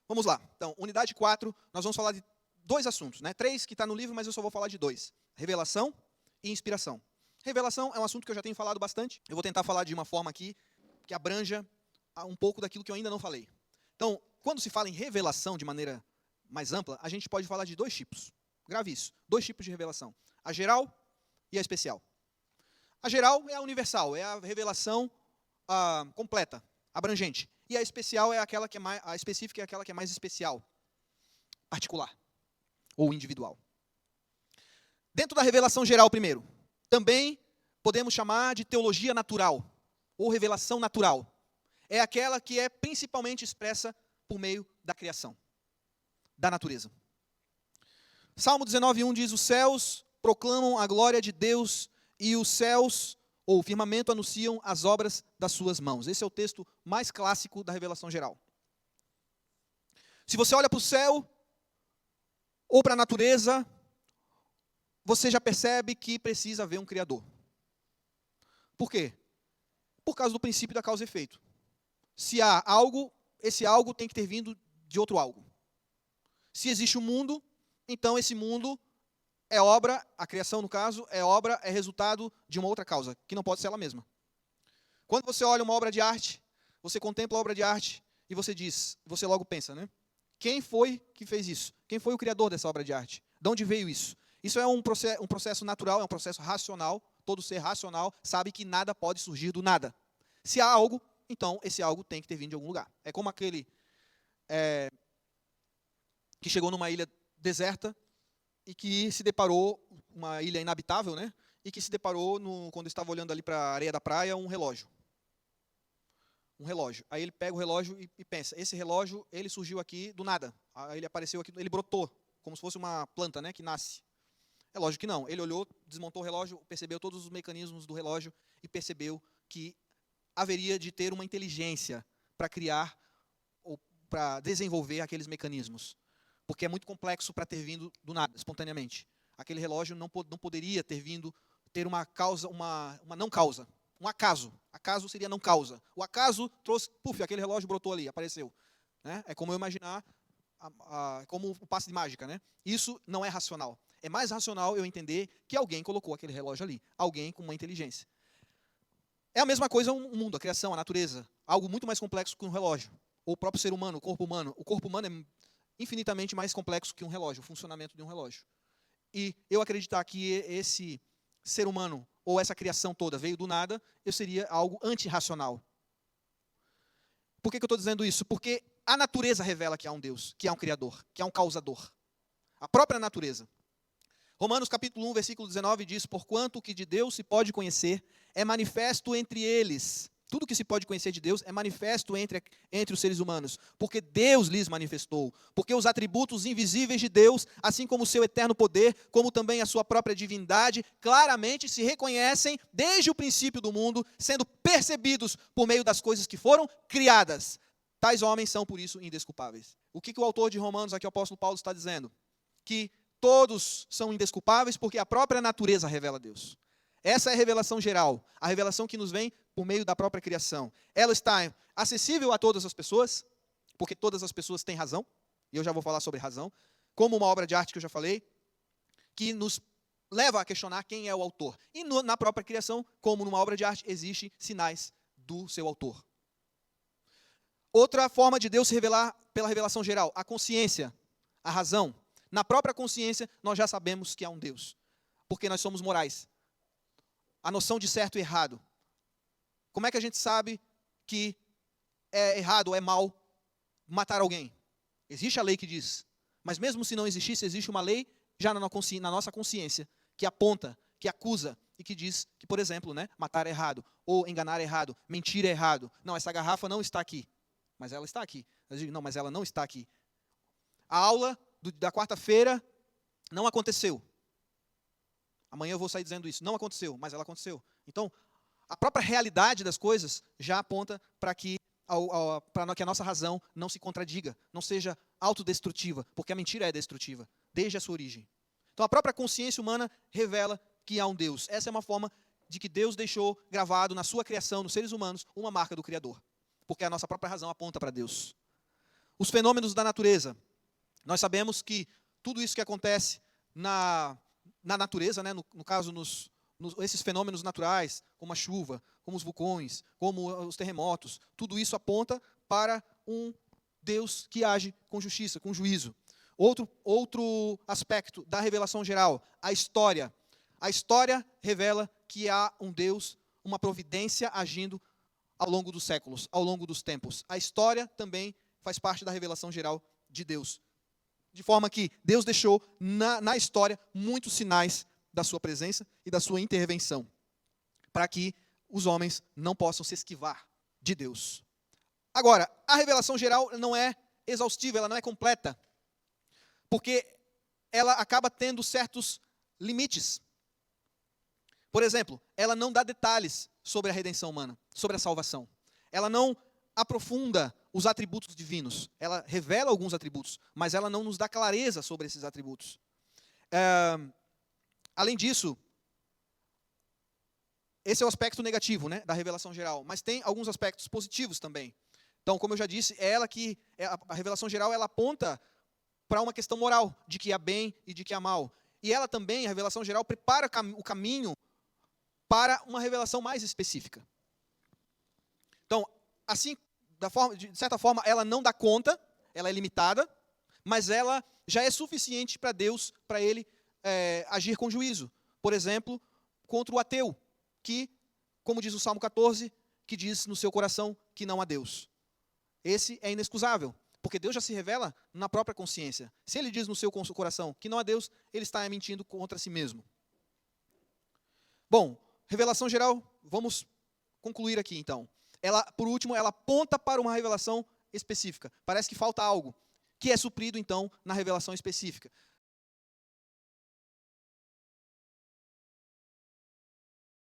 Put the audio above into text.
Vamos lá. Então, unidade 4, nós vamos falar de dois assuntos, né? 3 que está no livro, mas eu só vou falar de 2. Revelação e inspiração. Revelação é um assunto que eu já tenho falado bastante. Eu vou tentar falar de uma forma aqui que abranja um pouco daquilo que eu ainda não falei. Então, quando se fala em revelação de maneira mais ampla, a gente pode falar de 2 tipos. Grave isso. 2 tipos de revelação. A geral e a especial. A geral é a universal, é a revelação completa, abrangente. E a especial é aquela que é mais, a específica é aquela que é mais especial, particular ou individual. Dentro da revelação geral, primeiro, também podemos chamar de teologia natural ou revelação natural. É aquela que é principalmente expressa por meio da criação, da natureza. Salmo 19:1 diz: os céus proclamam a glória de Deus e os céus ou o firmamento anunciam as obras das suas mãos. Esse é o texto mais clássico da revelação geral. Se você olha para o céu ou para a natureza, você já percebe que precisa haver um Criador. Por quê? Por causa do princípio da causa e efeito. Se há algo, esse algo tem que ter vindo de outro algo. Se existe um mundo, então esse mundo é obra, a criação no caso, é resultado de uma outra causa, que não pode ser ela mesma. Quando você olha uma obra de arte, você contempla a obra de arte e você logo pensa, né? Quem foi que fez isso? Quem foi o criador dessa obra de arte? De onde veio isso? Isso é um processo natural, é um processo racional. Todo ser racional sabe que nada pode surgir do nada. Se há algo, então esse algo tem que ter vindo de algum lugar. É como aquele que chegou numa ilha deserta e que se deparou, uma ilha inabitável, né? E que se deparou, quando estava olhando ali para a areia da praia, um relógio. Um relógio. Aí ele pega o relógio e pensa, esse relógio, ele surgiu aqui do nada. Aí ele apareceu aqui, ele brotou, como se fosse uma planta, né, que nasce. É lógico que não. Ele olhou, desmontou o relógio, percebeu todos os mecanismos do relógio e percebeu que haveria de ter uma inteligência para criar ou para desenvolver aqueles mecanismos. Porque é muito complexo para ter vindo do nada, espontaneamente. Aquele relógio não poderia ter uma causa, uma não causa, um acaso. Acaso seria não causa. O acaso trouxe, aquele relógio brotou ali, apareceu. Né? É como eu imaginar, como o passe de mágica. Né? Isso não é racional. É mais racional eu entender que alguém colocou aquele relógio ali. Alguém com uma inteligência. É a mesma coisa o mundo, a criação, a natureza. Algo muito mais complexo que um relógio. Ou o próprio ser humano, o corpo humano. O corpo humano é infinitamente mais complexo que um relógio, o funcionamento de um relógio. E eu acreditar que esse ser humano, ou essa criação toda, veio do nada, eu seria algo antirracional. Por que eu estou dizendo isso? Porque a natureza revela que há um Deus, que há um Criador, que há um causador. A própria natureza. Romanos capítulo 1, versículo 19 diz: porquanto o que de Deus se pode conhecer é manifesto entre eles. Tudo que se pode conhecer de Deus é manifesto entre os seres humanos, porque Deus lhes manifestou. Porque os atributos invisíveis de Deus, assim como o seu eterno poder, como também a sua própria divindade, claramente se reconhecem desde o princípio do mundo, sendo percebidos por meio das coisas que foram criadas. Tais homens são, por isso, indesculpáveis. O que o autor de Romanos, aqui o apóstolo Paulo, está dizendo? Que todos são indesculpáveis porque a própria natureza revela Deus. Essa é a revelação geral, a revelação que nos vem por meio da própria criação. Ela está acessível a todas as pessoas, porque todas as pessoas têm razão, e eu já vou falar sobre razão, como uma obra de arte que eu já falei, que nos leva a questionar quem é o autor. E na própria criação, como numa obra de arte, existem sinais do seu autor. Outra forma de Deus se revelar pela revelação geral, a consciência, a razão. Na própria consciência, nós já sabemos que há um Deus, porque nós somos morais. A noção de certo e errado. Como é que a gente sabe que é errado ou é mal matar alguém? Existe a lei que diz. Mas mesmo se não existisse, existe uma lei já na nossa consciência que aponta, que acusa e que diz que, por exemplo, né, matar é errado, ou enganar é errado, mentir é errado. Não, essa garrafa não está aqui, mas ela está aqui. Eu digo, não, mas ela não está aqui. A aula da quarta-feira não aconteceu. Amanhã eu vou sair dizendo isso. Não aconteceu, mas ela aconteceu. Então, a própria realidade das coisas já aponta para que a nossa razão não se contradiga, não seja autodestrutiva, porque a mentira é destrutiva, desde a sua origem. Então, a própria consciência humana revela que há um Deus. Essa é uma forma de que Deus deixou gravado na sua criação, nos seres humanos, uma marca do Criador. Porque a nossa própria razão aponta para Deus. Os fenômenos da natureza. Nós sabemos que tudo isso que acontece na natureza, né, no caso, esses fenômenos naturais, como a chuva, como os vulcões, como os terremotos, tudo isso aponta para um Deus que age com justiça, com juízo. Outro aspecto da revelação geral, a história. A história revela que há um Deus, uma providência agindo ao longo dos séculos, ao longo dos tempos. A história também faz parte da revelação geral de Deus. De forma que Deus deixou na história muitos sinais da sua presença e da sua intervenção, para que os homens não possam se esquivar de Deus. Agora, a revelação geral não é exaustiva, ela não é completa, porque ela acaba tendo certos limites. Por exemplo, ela não dá detalhes sobre a redenção humana, sobre a salvação. Ela não aprofunda os atributos divinos. Ela revela alguns atributos, mas ela não nos dá clareza sobre esses atributos. Além disso, esse é o aspecto negativo, né, da revelação geral, mas tem alguns aspectos positivos também. Então, como eu já disse, a revelação geral, ela aponta para uma questão moral, de que há bem e de que há mal. E ela também, a revelação geral, prepara o caminho para uma revelação mais específica. Então, assim, de certa forma, ela não dá conta, ela é limitada, mas ela já é suficiente para Deus, para Ele agir com juízo. Por exemplo, contra o ateu, que, como diz o Salmo 14, que diz no seu coração que não há Deus. Esse é inexcusável, porque Deus já se revela na própria consciência. Se Ele diz no seu coração que não há Deus, Ele está mentindo contra si mesmo. Bom, revelação geral, vamos concluir aqui então. Por último, ela aponta para uma revelação específica. Parece que falta algo, que é suprido então na revelação específica.